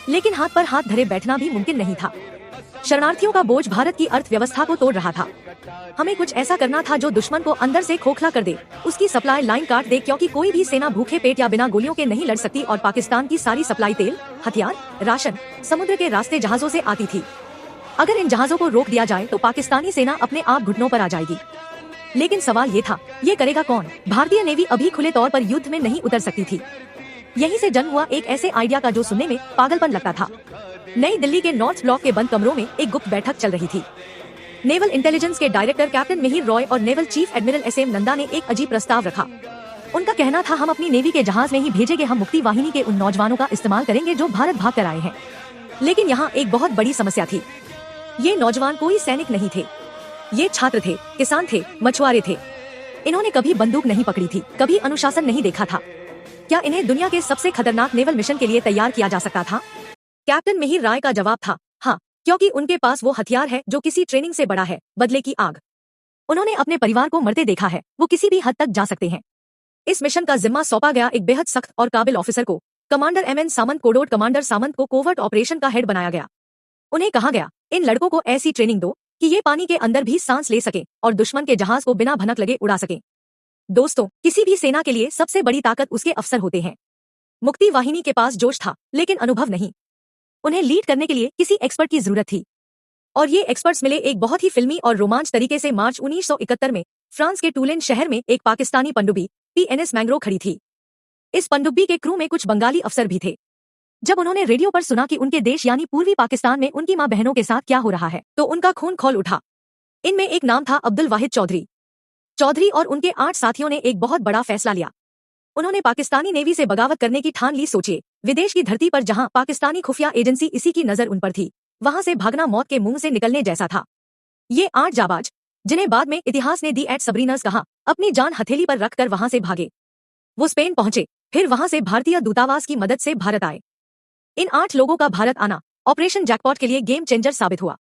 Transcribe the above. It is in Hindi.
लेकिन हाथ पर हाथ धरे बैठना भी मुमकिन नहीं था। शरणार्थियों का बोझ भारत की अर्थव्यवस्था को तोड़ रहा था। हमें कुछ ऐसा करना था जो दुश्मन को अंदर से खोखला कर दे, उसकी सप्लाई लाइन काट दे, क्योंकि कोई भी सेना भूखे पेट या बिना गोलियों के नहीं लड़ सकती और पाकिस्तान की सारी सप्लाई तेल, हथियार, राशन समुद्र के रास्ते जहाजों से आती थी। अगर इन जहाजों को रोक दिया जाए तो पाकिस्तानी सेना अपने आप घुटनों पर आ जाएगी। लेकिन सवाल ये था, ये करेगा कौन? भारतीय नेवी अभी खुले तौर पर युद्ध में नहीं उतर सकती थी। यहीं से जन्म हुआ एक ऐसे आइडिया का जो सुनने में पागलपन लगता था। नई दिल्ली के नॉर्थ ब्लॉक के बंद कमरों में एक गुप्त बैठक चल रही थी। नेवल इंटेलिजेंस के डायरेक्टर कैप्टन मिहिर रॉय और naval chief admiral SM Nanda ने एक अजीब प्रस्ताव रखा। उनका कहना था, हम अपनी नेवी के जहाज में ही भेजेंगे, हम मुक्ति वाहिनी के उन नौजवानों का इस्तेमाल करेंगे जो भारत भाग कर आए हैं। लेकिन यहाँ एक बहुत बड़ी समस्या थी। ये नौजवान कोई सैनिक नहीं थे, ये छात्र थे, किसान थे, मछुआरे थे। इन्होंने कभी बंदूक नहीं पकड़ी थी, कभी अनुशासन नहीं देखा था। क्या इन्हें दुनिया के सबसे खतरनाक नेवल मिशन के लिए तैयार किया जा सकता था? कैप्टन मिहिर राय का जवाब था, हाँ, क्योंकि उनके पास वो हथियार है जो किसी ट्रेनिंग से बड़ा है, बदले की आग। उन्होंने अपने परिवार को मरते देखा है, वो किसी भी हद तक जा सकते हैं। इस मिशन का जिम्मा सौंपा गया एक बेहद सख्त और काबिल ऑफिसर को। कमांडर एमएन सामंत कोडोड कमांडर सामंत को कोवर्ट ऑपरेशन का हेड बनाया गया। उन्हें कहा गया, इन लड़कों को ऐसी ट्रेनिंग दो कि ये पानी के अंदर भी सांस ले सके और दुश्मन के जहाज को बिना भनक लगे उड़ा सके। दोस्तों, किसी भी सेना के लिए सबसे बड़ी ताकत उसके अफसर होते हैं। मुक्ति वाहिनी के पास जोश था, लेकिन अनुभव नहीं। उन्हें लीड करने के लिए किसी एक्सपर्ट की जरूरत थी, और ये एक्सपर्ट्स मिले एक बहुत ही फिल्मी और रोमांच तरीके से। मार्च 1971 में फ्रांस के टूलेन शहर में एक पाकिस्तानी पनडुब्बी पीएनएस मैंग्रो खड़ी थी। इस पनडुब्बी के क्रू में कुछ बंगाली अफसर भी थे। जब उन्होंने रेडियो पर सुना कि उनके देश यानी पूर्वी पाकिस्तान में उनकी मां बहनों के साथ क्या हो रहा है, तो उनका खून खौल उठा। इनमें एक नाम था अब्दुल वाहिद चौधरी। चौधरी और उनके 8 साथियों ने एक बहुत बड़ा फैसला लिया। उन्होंने पाकिस्तानी नेवी से बगावत करने की ठान ली। सोचिए, विदेश की धरती पर जहां पाकिस्तानी खुफिया एजेंसी इसी की नजर उन पर थी, वहां से भागना मौत के मुंह से निकलने जैसा था। ये 8 जाबाज, जिन्हें बाद में इतिहास ने दी एट सबरीनर्स कहा, अपनी जान हथेली पर रखकर वहां से भागे। वो स्पेन पहुंचे, फिर वहां से भारतीय दूतावास की मदद से भारत आए। इन 8 लोगों का भारत आना ऑपरेशन जैकपॉट के लिए गेम चेंजर साबित हुआ।